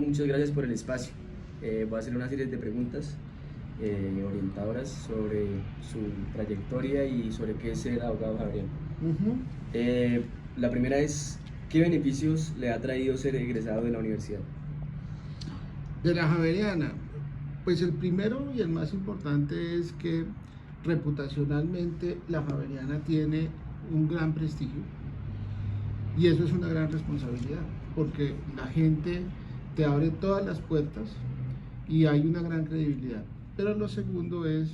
muchas gracias por el espacio. Voy a hacer una serie de preguntas orientadoras sobre su trayectoria y sobre qué es ser abogado Javeriano. Ujú. Eh, la primera es, ¿qué beneficios le ha traído ser egresado de la universidad? De la Javeriana, pues el primero y el más importante es que reputacionalmente la Javeriana tiene un gran prestigio y eso es una gran responsabilidad porque la gente te abre todas las puertas y hay una gran credibilidad. Pero lo segundo es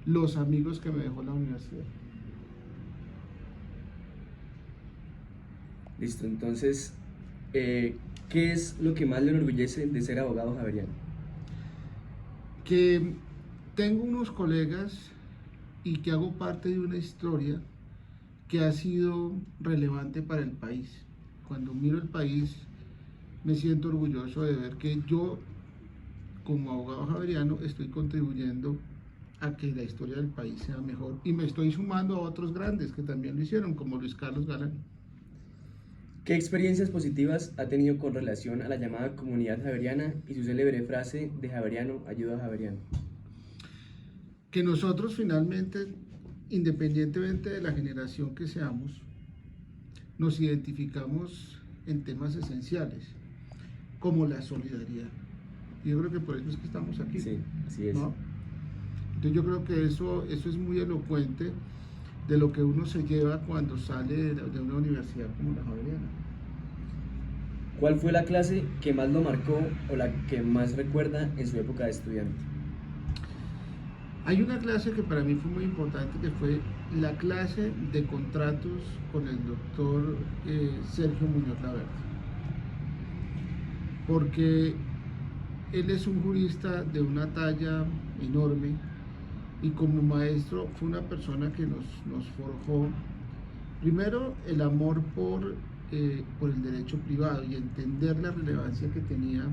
los amigos que me dejó la universidad. Listo, entonces, ¿qué es lo que más le enorgullece de ser abogado Javeriano? Que tengo unos colegas y que hago parte de una historia que ha sido relevante para el país. Cuando miro el país, me siento orgulloso de ver que yo, como abogado javeriano, estoy contribuyendo a que la historia del país sea mejor y me estoy sumando a otros grandes que también lo hicieron, como Luis Carlos Galán. ¿Qué experiencias positivas ha tenido con relación a la llamada comunidad javeriana y su célebre frase de Javeriano ayuda a Javeriano? Que nosotros finalmente, independientemente de la generación que seamos, nos identificamos en temas esenciales, como la solidaridad. Yo creo que por eso es que estamos aquí, Sí, así es. ¿no? Entonces yo creo que eso es muy elocuente de lo que uno se lleva cuando sale de una universidad como la Javeriana. ¿Cuál fue la clase que más lo marcó o la que más recuerda en su época de estudiante? Hay una clase que para mí fue muy importante, que fue la clase de contratos con el doctor Sergio Muñoz Laverde, porque él es un jurista de una talla enorme y como maestro fue una persona que nos forjó primero el amor por el derecho privado y entender la relevancia que tenía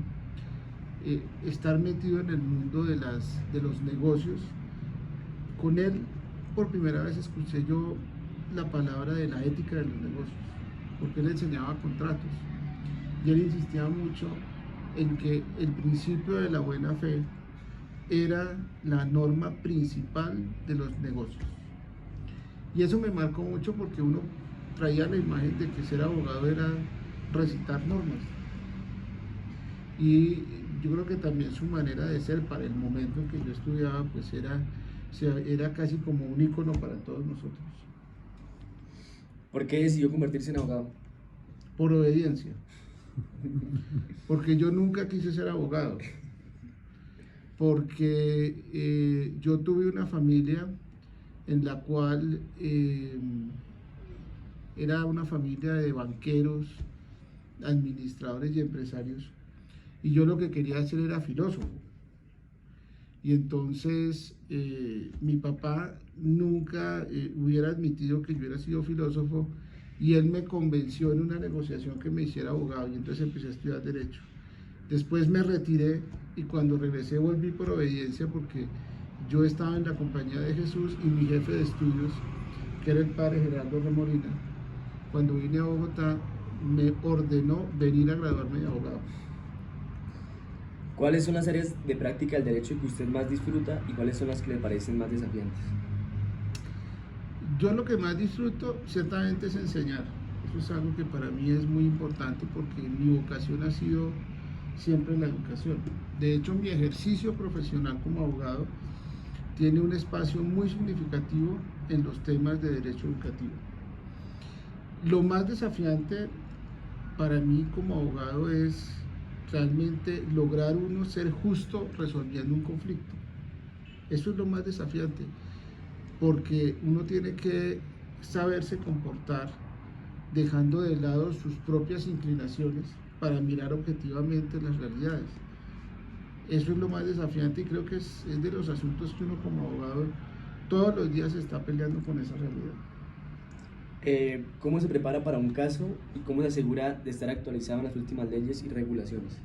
estar metido en el mundo de los negocios. Con él por primera vez escuché yo la palabra de la ética de los negocios, porque él enseñaba contratos y él insistía mucho en que el principio de la buena fe era la norma principal de los negocios. Y eso me marcó mucho porque uno traía la imagen de que ser abogado era recitar normas. Y yo creo que también su manera de ser para el momento en que yo estudiaba, pues era casi como un ícono para todos nosotros. ¿Por qué decidió convertirse en abogado? Por obediencia. Porque yo nunca quise ser abogado. Porque yo tuve una familia en la cual era una familia de banqueros, administradores y empresarios, y yo lo que quería hacer era filósofo. Y entonces mi papá nunca hubiera admitido que yo hubiera sido filósofo y él me convenció en una negociación que me hiciera abogado y entonces empecé a estudiar derecho. Después me retiré y cuando regresé volví por obediencia porque yo estaba en la Compañía de Jesús y mi jefe de estudios, que era el padre Gerardo Remolina, cuando vine a Bogotá me ordenó venir a graduarme de abogado. ¿Cuáles son las áreas de práctica del derecho que usted más disfruta y cuáles son las que le parecen más desafiantes? Yo lo que más disfruto ciertamente es enseñar. Eso es algo que para mí es muy importante porque mi vocación ha sido siempre la educación. De hecho, mi ejercicio profesional como abogado tiene un espacio muy significativo en los temas de derecho educativo. Lo más desafiante para mí como abogado es realmente lograr uno ser justo resolviendo un conflicto. Eso es lo más desafiante, porque uno tiene que saberse comportar dejando de lado sus propias inclinaciones para mirar objetivamente las realidades. Eso es lo más desafiante y creo que es de los asuntos que uno como abogado todos los días está peleando con esa realidad. ¿Cómo se prepara para un caso y cómo se asegura de estar actualizado en las últimas leyes y regulaciones?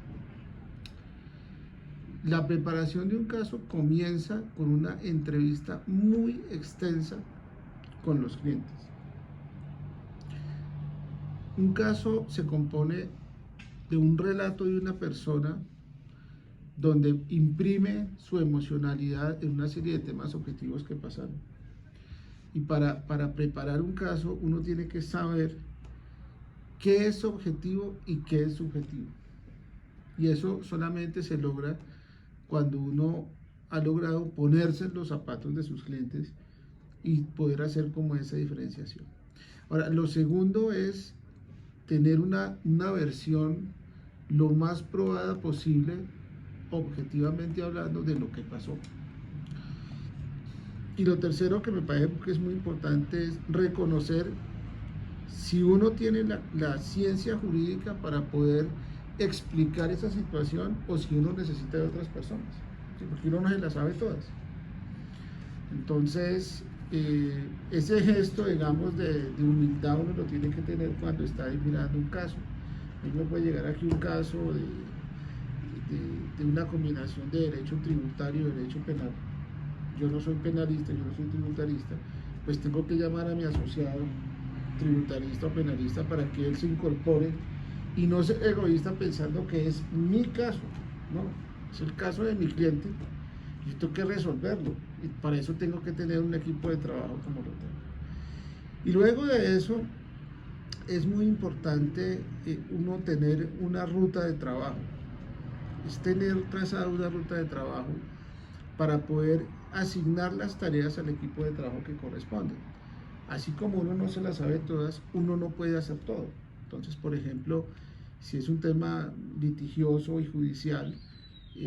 La preparación de un caso comienza con una entrevista muy extensa con los clientes. Un caso se compone de un relato de una persona donde imprime su emocionalidad en una serie de temas objetivos que pasaron. Y para preparar un caso uno tiene que saber qué es objetivo y qué es subjetivo. Y eso solamente se logra cuando uno ha logrado ponerse en los zapatos de sus clientes y poder hacer como esa diferenciación. Ahora, lo segundo es tener una versión lo más probada posible, objetivamente hablando, de lo que pasó. Y lo tercero que me parece que es muy importante es reconocer si uno tiene la ciencia jurídica para poder explicar esa situación o si uno necesita de otras personas, ¿sí? Porque uno no se las sabe todas. Entonces, ese gesto, digamos, de humildad uno lo tiene que tener cuando está mirando un caso. A mí me puede llegar aquí un caso de una combinación de derecho tributario y derecho penal. Yo no soy penalista, yo no soy tributarista, pues tengo que llamar a mi asociado tributarista o penalista para que él se incorpore y no ser egoísta pensando que es mi caso, no, es el caso de mi cliente y tengo que resolverlo y para eso tengo que tener un equipo de trabajo como lo tengo. Y luego de eso es muy importante uno tener una ruta de trabajo, es tener trazada una ruta de trabajo para poder asignar las tareas al equipo de trabajo que corresponden. Así como uno no se las sabe todas, uno no puede hacer todo. Entonces, por ejemplo, si es un tema litigioso y judicial,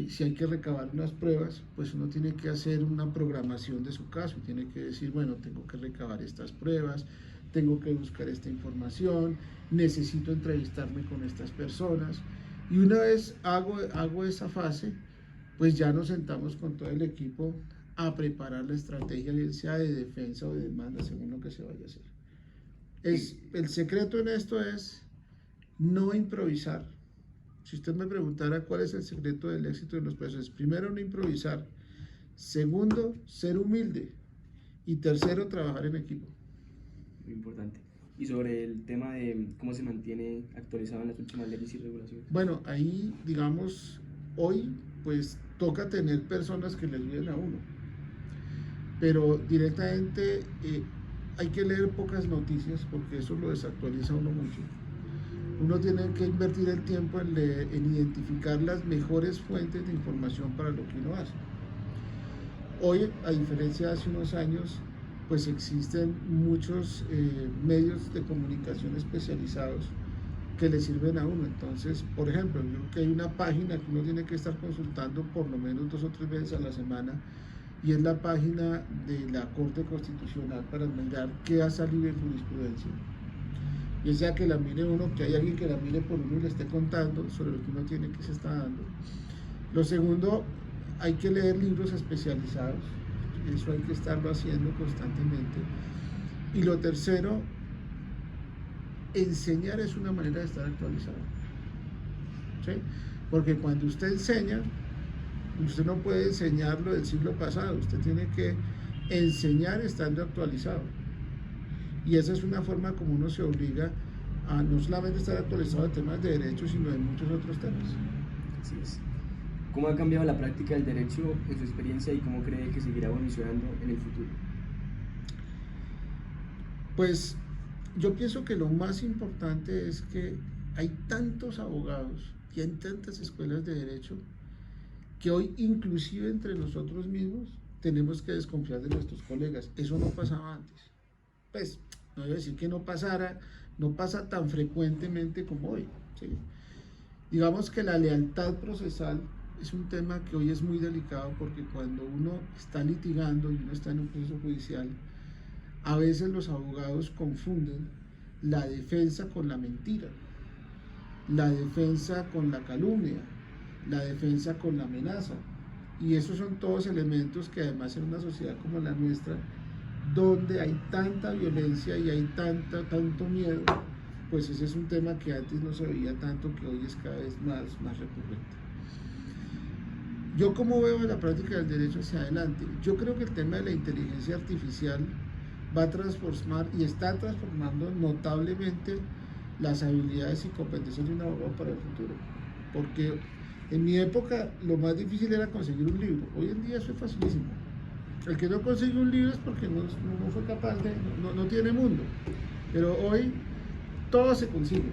si hay que recabar unas pruebas, pues uno tiene que hacer una programación de su caso, tiene que decir, bueno, tengo que recabar estas pruebas, tengo que buscar esta información, necesito entrevistarme con estas personas, y una vez hago esa fase, pues ya nos sentamos con todo el equipo a preparar la estrategia, bien sea de defensa o de demanda, según lo que se vaya a hacer. El secreto en esto es no improvisar. Si usted me preguntara cuál es el secreto del éxito de los procesos, primero, no improvisar. Segundo, ser humilde. Y tercero, trabajar en equipo. Muy importante. Y sobre el tema de cómo se mantiene actualizado en las últimas leyes y regulaciones. Bueno, ahí, digamos, hoy, pues toca tener personas que le ayuden a uno. Pero directamente hay que leer pocas noticias porque eso lo desactualiza uno mucho. Uno tiene que invertir el tiempo en identificar las mejores fuentes de información para lo que uno hace. Hoy, a diferencia de hace unos años, pues existen muchos medios de comunicación especializados que le sirven a uno. Entonces, por ejemplo, yo creo que hay una página que uno tiene que estar consultando por lo menos 2 o 3 veces a la semana, y es la página de la Corte Constitucional para mirar qué ha salido en jurisprudencia. Y sea que la mire uno, que hay alguien que la mire por uno y le esté contando sobre lo que uno tiene que se está dando. Lo segundo, hay que leer libros especializados, eso hay que estarlo haciendo constantemente. Y lo tercero, enseñar es una manera de estar actualizado, ¿sí? Porque cuando usted enseña, usted no puede enseñar lo del siglo pasado, usted tiene que enseñar estando actualizado. Y esa es una forma como uno se obliga a no solamente estar actualizado en temas de derechos, sino en muchos otros temas. Así es. ¿Cómo ha cambiado la práctica del derecho en su experiencia y cómo cree que seguirá evolucionando en el futuro? Pues yo pienso que lo más importante es que hay tantos abogados y hay tantas escuelas de derecho que hoy, inclusive entre nosotros mismos, tenemos que desconfiar de nuestros colegas. Eso no pasaba antes. Pues no voy a decir que no pasara, no pasa tan frecuentemente como hoy, ¿sí? Digamos que la lealtad procesal es un tema que hoy es muy delicado, porque cuando uno está litigando y uno está en un proceso judicial, a veces los abogados confunden la defensa con la mentira, la defensa con la calumnia, la defensa con la amenaza. Y esos son todos elementos que, además, en una sociedad como la nuestra, donde hay tanta violencia y hay tanto miedo, pues ese es un tema que antes no se veía tanto, que hoy es cada vez más recurrente. Yo, ¿cómo veo la práctica del derecho hacia adelante? Yo creo que el tema de la inteligencia artificial va a transformar y está transformando notablemente las habilidades y competencias de un abogado para el futuro, porque En mi época lo más difícil era conseguir un libro. Hoy en día eso es facilísimo. El que no consigue un libro es porque no fue capaz de, no tiene mundo. Pero hoy todo se consigue.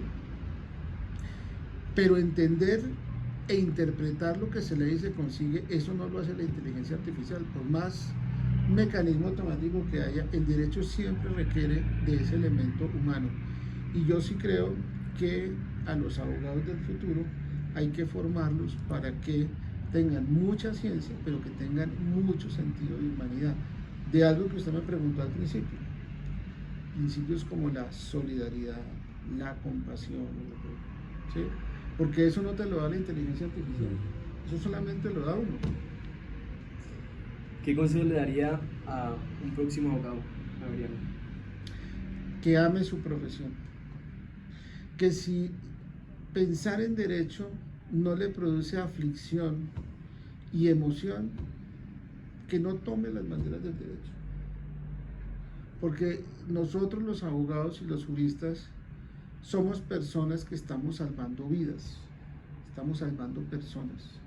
Pero entender e interpretar lo que se lee y se consigue, eso no lo hace la inteligencia artificial. Por más mecanismo automático que haya, el derecho siempre requiere de ese elemento humano. Y yo sí creo que a los abogados del futuro hay que formarlos para que tengan mucha ciencia, pero que tengan mucho sentido de humanidad. De algo que usted me preguntó al principio. Principios como la solidaridad, la compasión, ¿sí? Porque eso no te lo da la inteligencia artificial, eso solamente lo da uno. ¿Qué consejo le daría a un próximo abogado, Adriano? Que ame su profesión, que si pensar en derecho no le produce aflicción y emoción, que no tome las banderas del derecho. Porque nosotros los abogados y los juristas somos personas que estamos salvando vidas, estamos salvando personas.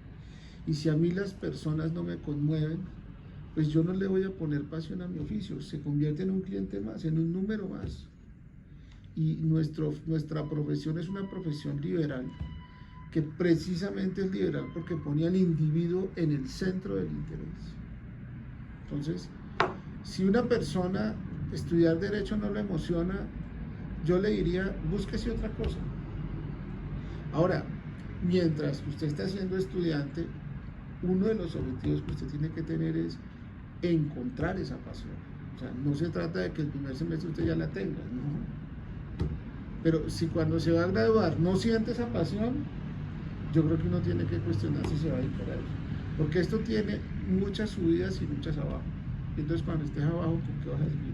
Y si a mí las personas no me conmueven, pues yo no le voy a poner pasión a mi oficio, se convierte en un cliente más, en un número más. Y nuestra profesión es una profesión liberal, que precisamente es liberal porque pone al individuo en el centro del interés. Entonces, si una persona estudiar derecho no le emociona, yo le diría, búsquese otra cosa. Ahora, mientras usted está siendo estudiante, uno de los objetivos que usted tiene que tener es encontrar esa pasión. O sea, no se trata de que el primer semestre usted ya la tenga, ¿no? Pero si cuando se va a graduar no siente esa pasión, yo creo que uno tiene que cuestionar si se va a dedicar a eso. Porque esto tiene muchas subidas y muchas abajo. Entonces, cuando estés abajo, ¿con qué vas a seguir?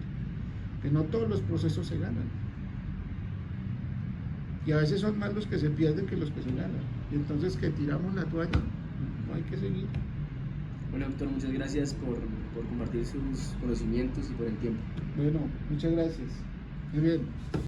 Que no todos los procesos se ganan. Y a veces son más los que se pierden que los que se ganan. Y entonces que tiramos la toalla, no hay que seguir. Bueno, doctor, muchas gracias por compartir sus conocimientos y por el tiempo. Bueno, muchas gracias. Muy bien.